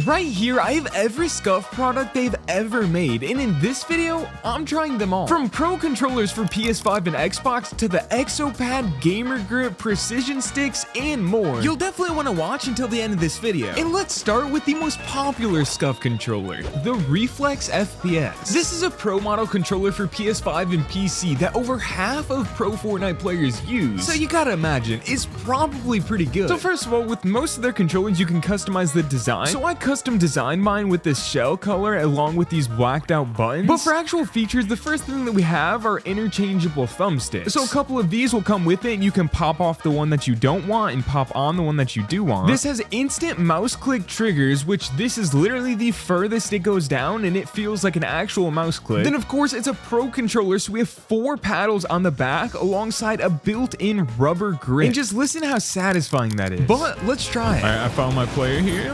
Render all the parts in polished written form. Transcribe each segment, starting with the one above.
Right here, I have every Scuf product they've ever made, and in this video, I'm trying them all. From pro controllers for PS5 and Xbox to the Exopad, gamer grip, precision sticks, and more. You'll definitely want to watch until the end of this video. And let's start with the most popular Scuf controller, the Reflex FPS. This is a pro model controller for PS5 and PC that over half of pro Fortnite players use, so you gotta imagine it's probably pretty good. So first of all, with most of their controllers you can customize the design, so I custom designed mine with this shell color along with these blacked out buttons. But for actual features, the first thing that we have are interchangeable thumbsticks. So a couple of these will come with it, and you can pop off the one that you don't want and pop on the one that you do want. This has instant mouse click triggers, which this is literally the furthest it goes down, and it feels like an actual mouse click. Then of course it's a pro controller, so we have 4 paddles on the back alongside a built-in rubber grip. And just listen to how satisfying that is. But let's try it. All right, I found my player here.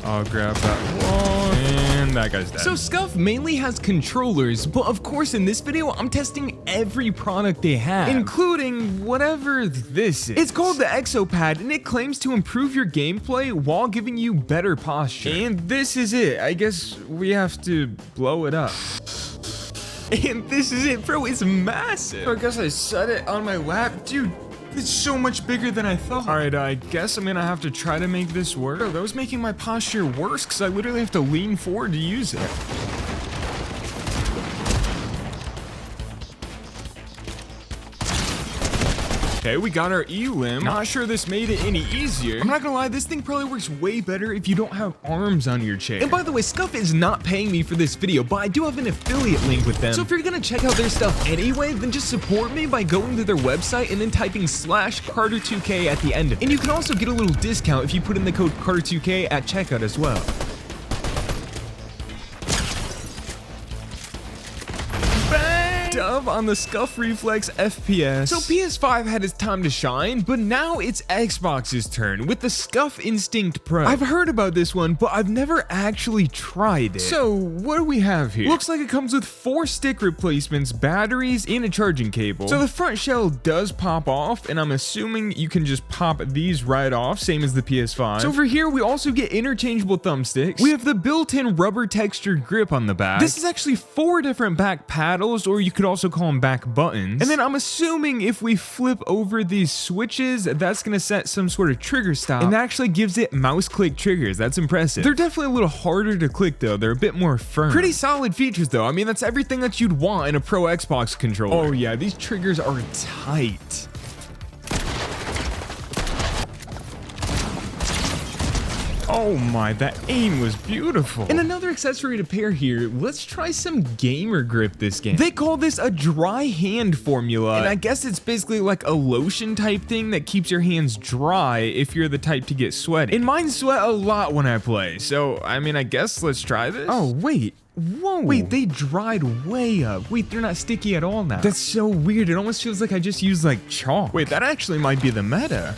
I'll grab that one, and that guy's dead. So Scuf mainly has controllers, but of course in this video I'm testing every product they have, including whatever this is. It's called the Exopad, and it claims to improve your gameplay while giving you better posture. And this is it. I guess we have to blow it up. And this is it, bro. It's massive. I guess I set it on my lap. Dude, it's so much bigger than I thought. All right, I guess I'm gonna have to try to make this work. Bro, that was making my posture worse because I literally have to lean forward to use it. Okay, we got our E-limb. Not sure this made it any easier. I'm not gonna lie, this thing probably works way better if you don't have arms on your chair. And by the way, Scuf is not paying me for this video, but I do have an affiliate link with them. So if you're gonna check out their stuff anyway, then just support me by going to their website and then typing /Carter2K at the end of it. And you can also get a little discount if you put in the code Carter2K at checkout as well. Dub on the Scuf Reflex FPS. So PS5 had its time to shine, but now it's Xbox's turn with the Scuf Instinct Pro. I've heard about this one, but I've never actually tried it. So what do we have here? Looks like it comes with 4 stick replacements, batteries, and a charging cable. So the front shell does pop off, and I'm assuming you can just pop these right off, same as the PS5. So over here, we also get interchangeable thumbsticks. We have the built-in rubber textured grip on the back. This is actually 4 different back paddles, or you could also call them back buttons. And then I'm assuming if we flip over these switches, that's gonna set some sort of trigger stop, and that actually gives it mouse click triggers. That's impressive. They're definitely a little harder to click though. They're a bit more firm. Pretty solid features though. I mean, that's everything that you'd want in a pro Xbox controller. Oh yeah, these triggers are tight. Oh my, that aim was beautiful. And another accessory to pair here, let's try some gamer grip this game. They call this a dry hand formula, and I guess it's basically like a lotion type thing that keeps your hands dry if you're the type to get sweaty. And mine sweat a lot when I play, so I mean, I guess let's try this. Oh wait. Whoa. Wait, they dried way up. Wait, they're not sticky at all now. That's so weird. It almost feels like I just used like chalk. Wait, that actually might be the meta.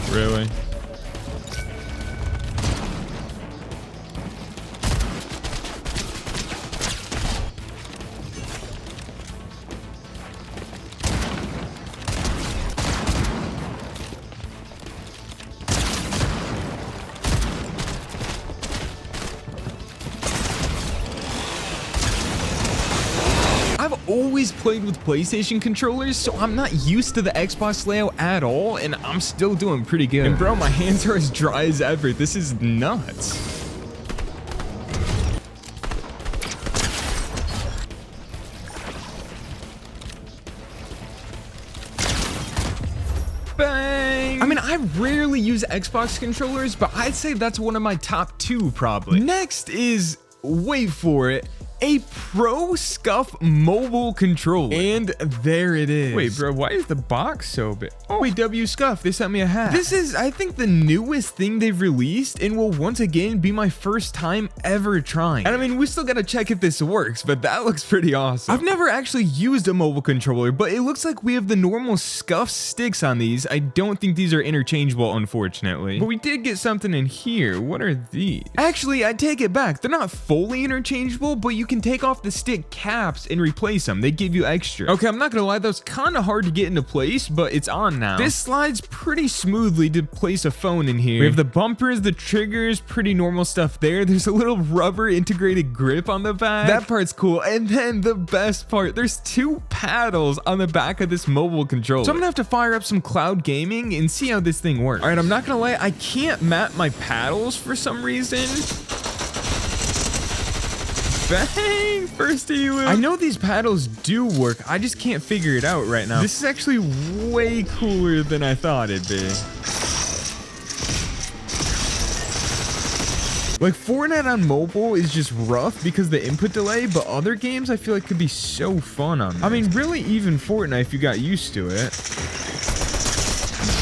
Really? I've always played with PlayStation controllers, so I'm not used to the Xbox layout at all, and I'm still doing pretty good. And bro, my hands are as dry as ever. This is nuts. Bang! I mean, I rarely use Xbox controllers, but I'd say that's one of my top 2 probably. Next is, wait for it, a pro Scuf mobile controller. And there it is. Wait, bro, why is the box so big? Oh, wait, W Scuf, they sent me a hat. This is, I think, the newest thing they've released and will once again be my first time ever trying. And I mean, we still gotta check if this works, but that looks pretty awesome. I've never actually used a mobile controller, but it looks like we have the normal Scuf sticks on these. I don't think these are interchangeable, unfortunately. But we did get something in here. What are these? Actually, I take it back. They're not fully interchangeable, but you can take off the stick caps and replace them. They give you extra. Okay, I'm not gonna lie, that was kind of hard to get into place, but it's on now. This slides pretty smoothly to place a phone in here. We have the bumpers, the triggers, pretty normal stuff there. There's a little rubber integrated grip on the back. That part's cool. And then the best part, there's 2 paddles on the back of this mobile controller. So I'm gonna have to fire up some cloud gaming and see how this thing works. All right, I'm not gonna lie, I can't map my paddles for some reason. Bang! First elo. I know these paddles do work. I just can't figure it out right now. This is actually way cooler than I thought it'd be. Like, Fortnite on mobile is just rough because of the input delay, but other games I feel like could be so fun on this. I mean, really even Fortnite if you got used to it.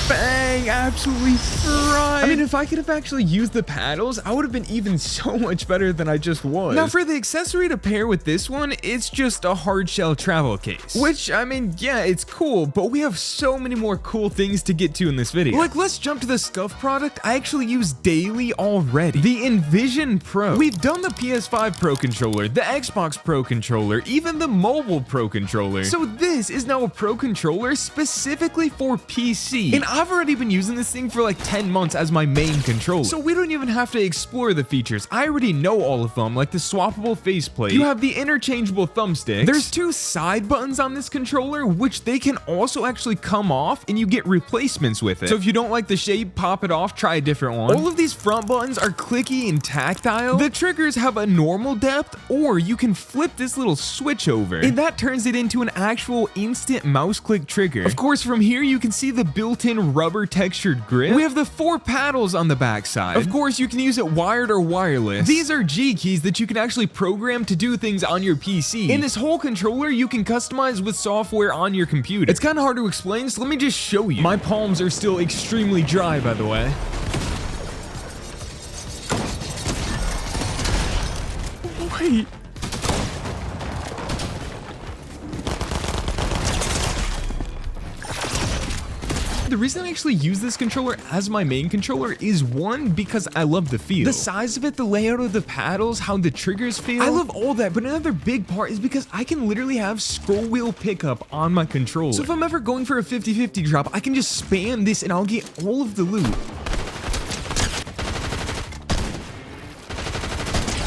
Bang! Absolutely fried. I mean, if I could have actually used the paddles, I would have been even so much better than I just was. Now, for the accessory to pair with this one, it's just a hard shell travel case. Which, I mean, yeah, it's cool, but we have so many more cool things to get to in this video. Like, let's jump to the Scuf product I actually use daily already. The Envision Pro. We've done the PS5 Pro controller, the Xbox Pro controller, even the mobile Pro controller. So this is now a Pro controller specifically for PC. And I've already been using this thing for like 10 months as my main controller. So we don't even have to explore the features. I already know all of them, like the swappable faceplate. You have the interchangeable thumbsticks. There's 2 side buttons on this controller, which they can also actually come off and you get replacements with it. So if you don't like the shape, pop it off, try a different one. All of these front buttons are clicky and tactile. The triggers have a normal depth, or you can flip this little switch over, and that turns it into an actual instant mouse click trigger. Of course, from here you can see the built-in rubber textured grip. We have the 4 paddles on the back side. Of course, you can use it wired or wireless. These are G keys that you can actually program to do things on your PC. And this whole controller you can customize with software on your computer. It's kind of hard to explain, so let me just show you. My palms are still extremely dry, by the way. Wait. The reason I actually use this controller as my main controller is, one, because I love the feel. The size of it, the layout of the paddles, how the triggers feel. I love all that, but another big part is because I can literally have scroll wheel pickup on my controller. So if I'm ever going for a 50-50 drop, I can just spam this and I'll get all of the loot.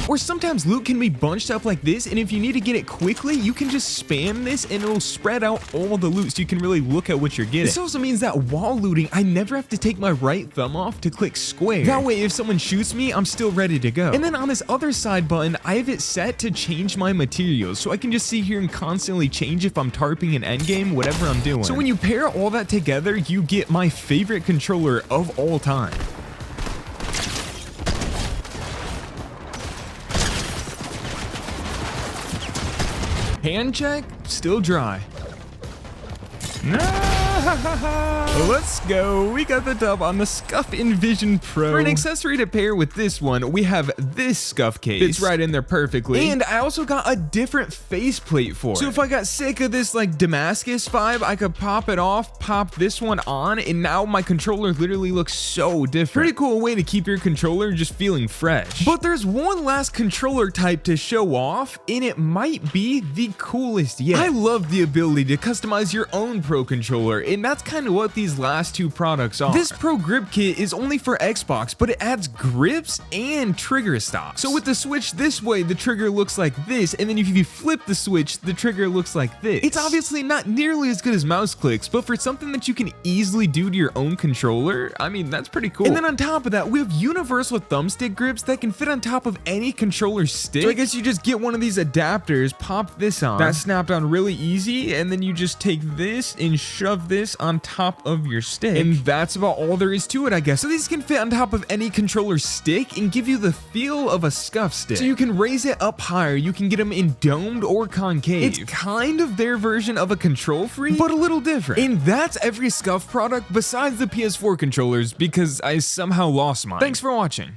Or sometimes loot can be bunched up like this, and if you need to get it quickly, you can just spam this and it'll spread out all the loot so you can really look at what you're getting. This also means that while looting, I never have to take my right thumb off to click square. That way, if someone shoots me, I'm still ready to go. And then on this other side button, I have it set to change my materials, so I can just sit here and constantly change if I'm tarping an endgame, whatever I'm doing. So when you pair all that together, you get my favorite controller of all time. Hand check, still dry. Let's go. We got the dub on the Scuf Envision Pro. For an accessory to pair with this one, we have this Scuf case. It's right in there perfectly. And I also got a different faceplate for it. So if I got sick of this like Damascus vibe, I could pop it off, pop this one on, and now my controller literally looks so different. Pretty cool way to keep your controller just feeling fresh. But there's one last controller type to show off, and it might be the coolest yet. I love the ability to customize your own Pro controller, and that's kind of what these last 2 products are. This Pro grip kit is only for Xbox, but it adds grips and trigger stops. So with the switch this way, the trigger looks like this, and then if you flip the switch, the trigger looks like this. It's obviously not nearly as good as mouse clicks, but for something that you can easily do to your own controller, I mean, that's pretty cool. And then on top of that, we have universal thumbstick grips that can fit on top of any controller stick. So I guess you just get one of these adapters, pop this on. That snapped on really easy, and then you just take this and shove this on top of your stick. And that's about all there is to it, I guess. So these can fit on top of any controller stick and give you the feel of a Scuf stick. So you can raise it up higher. You can get them in domed or concave. It's kind of their version of a control free, but a little different. And that's every Scuf product besides the PS4 controllers, because I somehow lost mine. Thanks for watching.